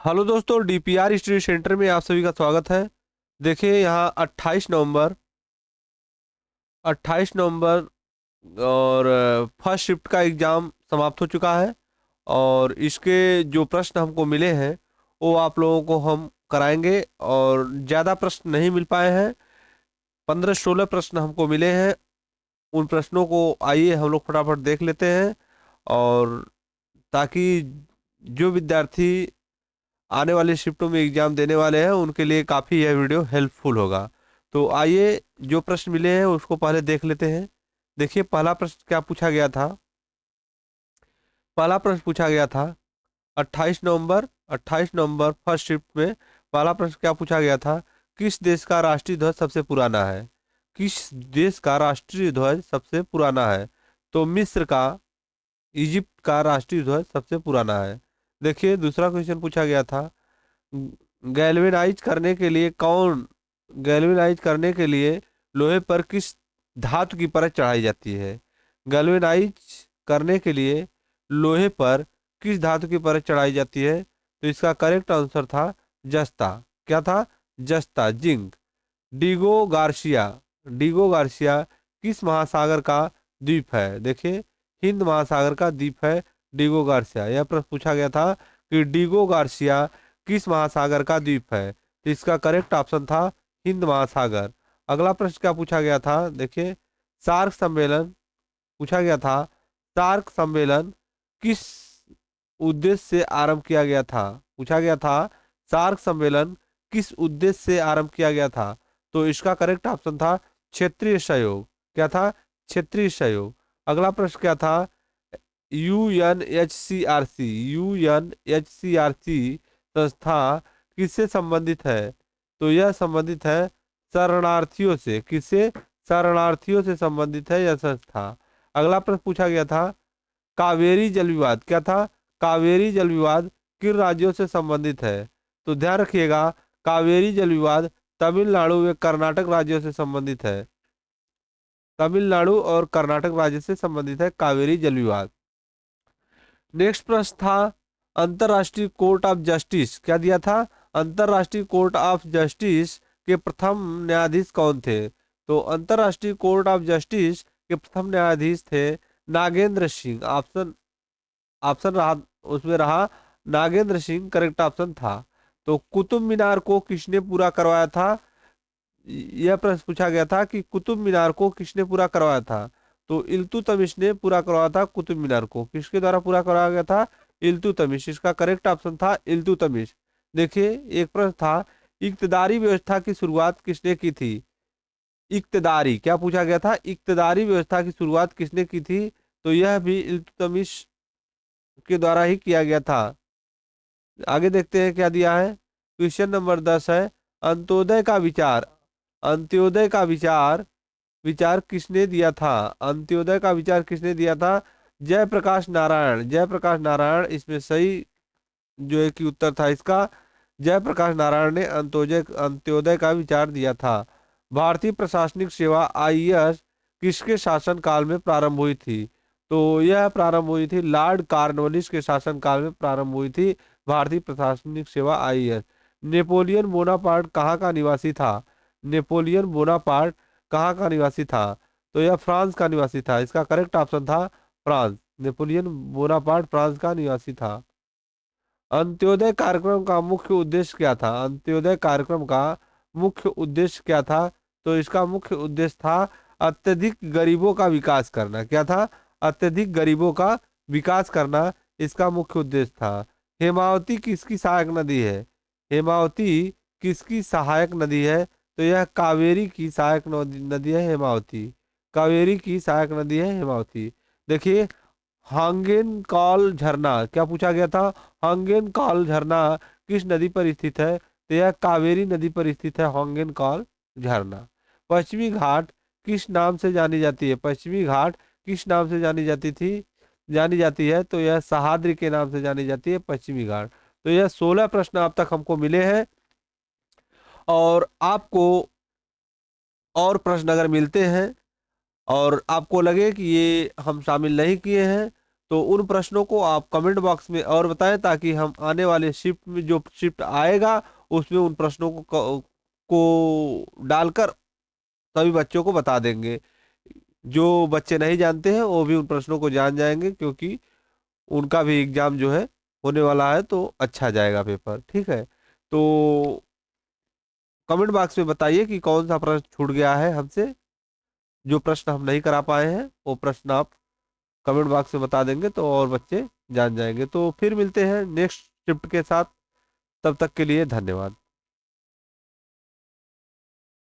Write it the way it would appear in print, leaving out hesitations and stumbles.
Hello दोस्तों, DPR study centre में आप सभी का स्वागत है। देखिए यहाँ 28 नवंबर और फर्स्ट शिफ्ट का एग्ज़ाम समाप्त हो चुका है। और इसके जो प्रश्न हमको मिले हैं वो आप लोगों को हम कराएंगे। और ज़्यादा प्रश्न नहीं मिल पाए हैं, 15-16 प्रश्न हमको मिले हैं। उन प्रश्नों को आइए हम लोग फटाफट देख लेते हैं। और ताकि जो विद्यार्थी आने वाले शिफ्टों में एग्जाम देने वाले हैं उनके लिए काफ़ी यह वीडियो हेल्पफुल होगा। तो आइए जो प्रश्न मिले हैं उसको पहले देख लेते हैं। देखिए पहला प्रश्न क्या पूछा गया था। पहला प्रश्न पूछा गया था 28 नवंबर फर्स्ट शिफ्ट में। पहला प्रश्न क्या पूछा गया था, किस देश का राष्ट्रीय ध्वज सबसे पुराना है। किस देश का राष्ट्रीय ध्वज सबसे पुराना है। तो मिस्र का, इजिप्ट का राष्ट्रीय ध्वज सबसे पुराना है। देखिए दूसरा क्वेश्चन पूछा गया था, गैल्वेनाइज करने के लिए कौन गैल्वेनाइज करने के लिए लोहे पर किस धातु की परत चढ़ाई जाती है। गैल्वेनाइज करने के लिए लोहे पर किस धातु की परत चढ़ाई जाती है। तो इसका करेक्ट आंसर था जस्ता। क्या था? जस्ता, zinc. Diego Garcia Diego Garcia किस महासागर का द्वीप है। देखिए हिंद महासागर का द्वीप है डीगो गार्सिया। यह प्रश्न पूछा गया था कि डीगो गार्सिया किस महासागर का द्वीप है। तो इसका करेक्ट ऑप्शन था हिंद महासागर। अगला प्रश्न क्या पूछा गया था, देखिए सार्क सम्मेलन पूछा गया था। सार्क सम्मेलन किस उद्देश्य से आरंभ किया गया था। पूछा गया था सार्क सम्मेलन किस उद्देश्य से आरंभ किया गया था। तो इसका करेक्ट ऑप्शन था क्षेत्रीय सहयोग। क्या था? क्षेत्रीय सहयोग। अगला प्रश्न क्या था, यूएनएचसीआरसी संस्था किससे संबंधित है। तो यह संबंधित है शरणार्थियों से। किससे? शरणार्थियों से संबंधित है यह संस्था। अगला प्रश्न पूछा गया था कावेरी जल विवाद। क्या था? कावेरी जल विवाद किन राज्यों से संबंधित है। तो ध्यान रखिएगा, कावेरी जल विवाद तमिलनाडु व कर्नाटक राज्यों से संबंधित है। तमिलनाडु और कर्नाटक राज्य से संबंधित है कावेरी जल विवाद। नेक्स्ट प्रश्न था अंतरराष्ट्रीय कोर्ट ऑफ जस्टिस। क्या दिया था? अंतरराष्ट्रीय कोर्ट ऑफ जस्टिस के प्रथम न्यायाधीश कौन थे। तो अंतरराष्ट्रीय कोर्ट ऑफ जस्टिस के प्रथम न्यायाधीश थे नागेंद्र सिंह। ऑप्शन ऑप्शन रहा, उसमें रहा नागेंद्र सिंह, करेक्ट ऑप्शन था। तो कुतुब मीनार को किसने पूरा करवाया था। यह प्रश्न पूछा गया था कि कुतुब मीनार को किसने पूरा करवाया था। तो इल्तुतमिश ने पूरा करवाया था कुतुब मीनार को। किसके द्वारा पूरा करवाया गया था? इल्तुतमिश। इसका करेक्ट ऑप्शन था इल्तुतमिश। देखिए एक प्रश्न था इक्तदारी व्यवस्था की शुरुआत किसने की थी। इक्तदारी क्या पूछा गया था, इक्तदारी व्यवस्था की शुरुआत किसने की थी। तो यह भी इल्तुतमिश के द्वारा ही किया गया था। आगे देखते हैं क्या दिया है। क्वेश्चन नंबर 10 है अंत्योदय का विचार। अंत्योदय का विचार विचार किसने दिया था। अंत्योदय का विचार किसने दिया था? जयप्रकाश नारायण। जयप्रकाश नारायण इसमें सही जो है कि उत्तर था इसका। जयप्रकाश नारायण ने अंत्योदय अंत्योदय का विचार दिया था। भारतीय प्रशासनिक सेवा आईएएस किसके शासन काल में प्रारंभ हुई थी। तो यह प्रारंभ हुई थी लॉर्ड कॉर्नवालिस के शासन काल में प्रारंभ हुई थी भारतीय प्रशासनिक सेवा आईएएस। नेपोलियन बोनापार्ट कहाँ का निवासी था। नेपोलियन बोनापार्ट कहाँ का निवासी था। तो यह फ्रांस का निवासी था। इसका करेक्ट ऑप्शन था फ्रांस। नेपोलियन बोनापार्ट फ्रांस का निवासी था। अंत्योदय कार्यक्रम का मुख्य उद्देश्य क्या था। अंत्योदय कार्यक्रम का मुख्य उद्देश्य क्या था। तो इसका मुख्य उद्देश्य था अत्यधिक गरीबों का विकास करना। क्या था? अत्यधिक गरीबों का विकास करना इसका मुख्य उद्देश्य था। हेमावती किसकी सहायक नदी है। हेमावती किसकी सहायक नदी है। तो यह कावेरी की सहायक नदी है हेमावती। कावेरी की सहायक नदी है हेमावती। देखिए हांगेन कॉल झरना क्या पूछा गया था। हांगेन कॉल झरना किस नदी पर स्थित है। तो यह कावेरी नदी पर स्थित है हांगेन कॉल झरना। पश्चिमी घाट किस नाम से जानी जाती है। पश्चिमी घाट किस नाम से जानी जाती है। तो यह सहाद्री के नाम से जानी जाती है पश्चिमी घाट। तो यह 16 प्रश्न अब तक हमको मिले हैं। और आपको और प्रश्न अगर मिलते हैं और आपको लगे कि ये हम शामिल नहीं किए हैं तो उन प्रश्नों को आप कमेंट बॉक्स में और बताएं, ताकि हम आने वाले शिफ्ट में, जो शिफ्ट आएगा उसमें उन प्रश्नों को डालकर सभी बच्चों को बता देंगे। जो बच्चे नहीं जानते हैं वो भी उन प्रश्नों को जान जाएंगे, क्योंकि उनका भी एग्जाम जो है होने वाला है, तो अच्छा जाएगा पेपर। ठीक है, तो कमेंट बॉक्स में बताइए कि कौन सा प्रश्न छूट गया है हमसे, जो प्रश्न हम नहीं करा पाए हैं वो प्रश्न आप कमेंट बॉक्स में बता देंगे तो और बच्चे जान जाएंगे। तो फिर मिलते हैं नेक्स्ट शिफ्ट के साथ, तब तक के लिए धन्यवाद।